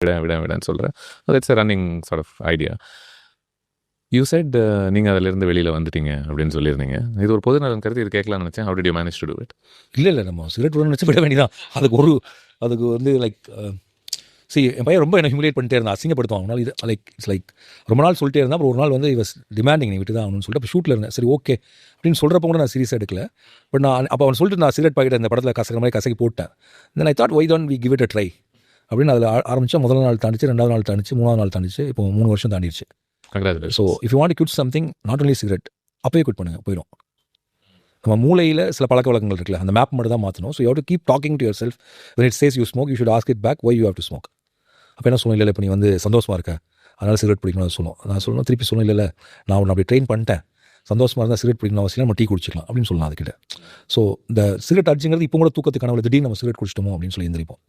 விடன்னு சொல்கிறேன். It's a running sort of idea. You said நீங்கள் அதிலிருந்து வெளியில் வந்துட்டீங்க அப்படின்னு சொல்லியிருந்தீங்க. இது ஒரு பொது நலன் கருதி இது கேட்கலாம்னு நினச்சேன். How did you manage to to it? இல்லை நம்ம சிகரெட் விட நினச்சி விட வேண்டியதான். அதுக்கு வந்து லைக் என் பையன் ரொம்ப என்ன ஹியூமிலேட் பண்ணிட்டே இருந்தான், அசிங்கப்படுத்துவான். அவனால் இது இட்ஸ் லைக் ரொம்ப நாள் சொல்லிட்டே இருந்தால் அப்புறம் ஒரு நாள் வந்து இவஸ் டிமாண்டிங் நீ விட்டு தான் ஆகணும்னு சொல்லிட்டு அப்போ ஷூட்டில் இருந்தேன். சரி ஓகே அப்படின்னு சொல்கிறப்ப கூட நான் சீரியஸாக எடுக்கல. பட் நான் அப்போ அவன் சொல்லிட்டு நான் சிகரெட் பாக்கெட் அந்த படத்தில் கசக்கிற மாதிரி கசக்கி போட்டேன். Then I thought why don't we give it a try அப்படின்னு அதில் ஆரம்பித்தா முதல் நாள் தாண்டிச்சு, 2வது நாள் தாண்டிச்சு, 3வது நாள் தாண்டிச்சு, இப்போ 3 வருஷம் தாண்டிடுச்சு. So if you want to quit something, not only cigarette, அப்போயே குவிட் பண்ணுங்கள், போயிடும். நம்ம மூளையில் சில பழக்க வழக்கங்கள் இருக்குல்ல, அந்த மேப் மட்டும் தான் மாற்றணும். So you have to keep talking to your self. when it says you smoke, you should ask it back why you have to smoke. அப்போ என்ன சொல்லணும், இல்லை இப்போ நீ வந்து சந்தோஷமாக இருக்க அதனால் சிகரெட் பிடிக்கணும்னு சொல்லுவோம். நான் சொல்லணும் திருப்பி சொல்லணும், இல்லை நான் உன்னை அப்படி ட்ரெயின் பண்ணிட்டேன், சந்தோஷமாக இருந்தால் சிகரெட் பிடிக்கணும் அவசியம், நம்ம டீ குடிச்சிக்கலாம் அப்படின்னு சொல்லலாம் அதுக்கிட்ட. ஸோ இந்த சிகரெட் அடிச்சுங்கிறது இப்போ கூட தூக்கத்துக்கு கனவுல திடீர்னு நம்ம சிகரெட் குடிச்சிட்டோமோ அப்படின்னு சொல்லி எந்திரிப்போம்.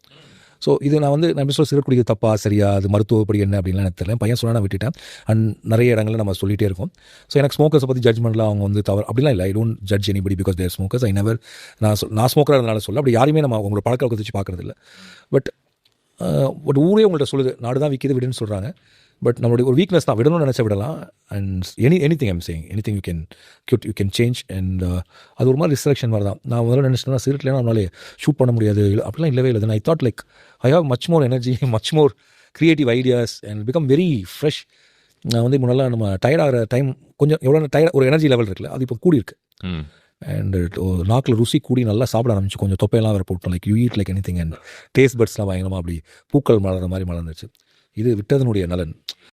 ஸோ இது நான் எப்படி சொல்ல, சிகரெட் குடிக்கிறது தப்பா சரியா, அது மருத்துவப்படி என்ன அப்படின்லாம் எனக்கு தெரியல. பையன் சொன்னால் நான் விட்டுட்டேன். அண்ட் நிறைய இடங்களில் நம்ம சொல்லிகிட்டே இருக்கோம். ஸோ எனக்கு ஸ்மோக்கர்ஸை பற்றி ஜட்மெண்ட்லாம் அவங்க வந்து தவறு அப்படிலாம் இல்லை. I don't judge anybody because they're smokers. I never நான் ஸ்மோக்கராக இருந்தனால சொல்ல, அப்படி யாரையுமே நம்ம அவங்களோட பழக்க வழக்கத்தை வச்சு பார்க்குறது இல்லை. பட் ஒரு ஊரே உங்கள்கிட்ட சொல்லுது நாடு தான் விற்கிது விடுன்னு சொல்கிறாங்க. பட் நம்மளுடைய ஒரு வீக்னஸ் தான், விடணும்னு நினச்சா விடலாம். And anything I'm saying, anything you can change. And அது ஒரு மாதிரி ரிஸ்ட்ரிக்ஷன் மாதிரி தான். நான் முதல்ல நினச்சிட்டேன்னா சிகரெட்லாம் நம்மளாலே ஷூட் பண்ண முடியாது அப்படிலாம் இல்லவே இல்லை. I thought like I have much more energy, much more creative ideas and become very fresh. நான் வந்து முன்னெல்லாம் நம்ம டயர்டாகிற டைம் கொஞ்சம் எவ்வளோ டயர்ட் ஒரு எனர்ஜி லெவல் இருக்குல்ல, அது இப்போ கூடி இருக்கு. அண்ட் நாக்கில் ருசி கூடி நல்லா சாப்பிட ஆரம்பிச்சு, கொஞ்சம் தொப்பையெல்லாம் வேறு போட்டோம். Like you eat like anything. And taste பட்ஸ்லாம் பயங்கரமாக அப்படி பூக்கள் மலர்ற மாதிரி மலர்ந்துச்சு. இது விட்டதனுடைய நலன்.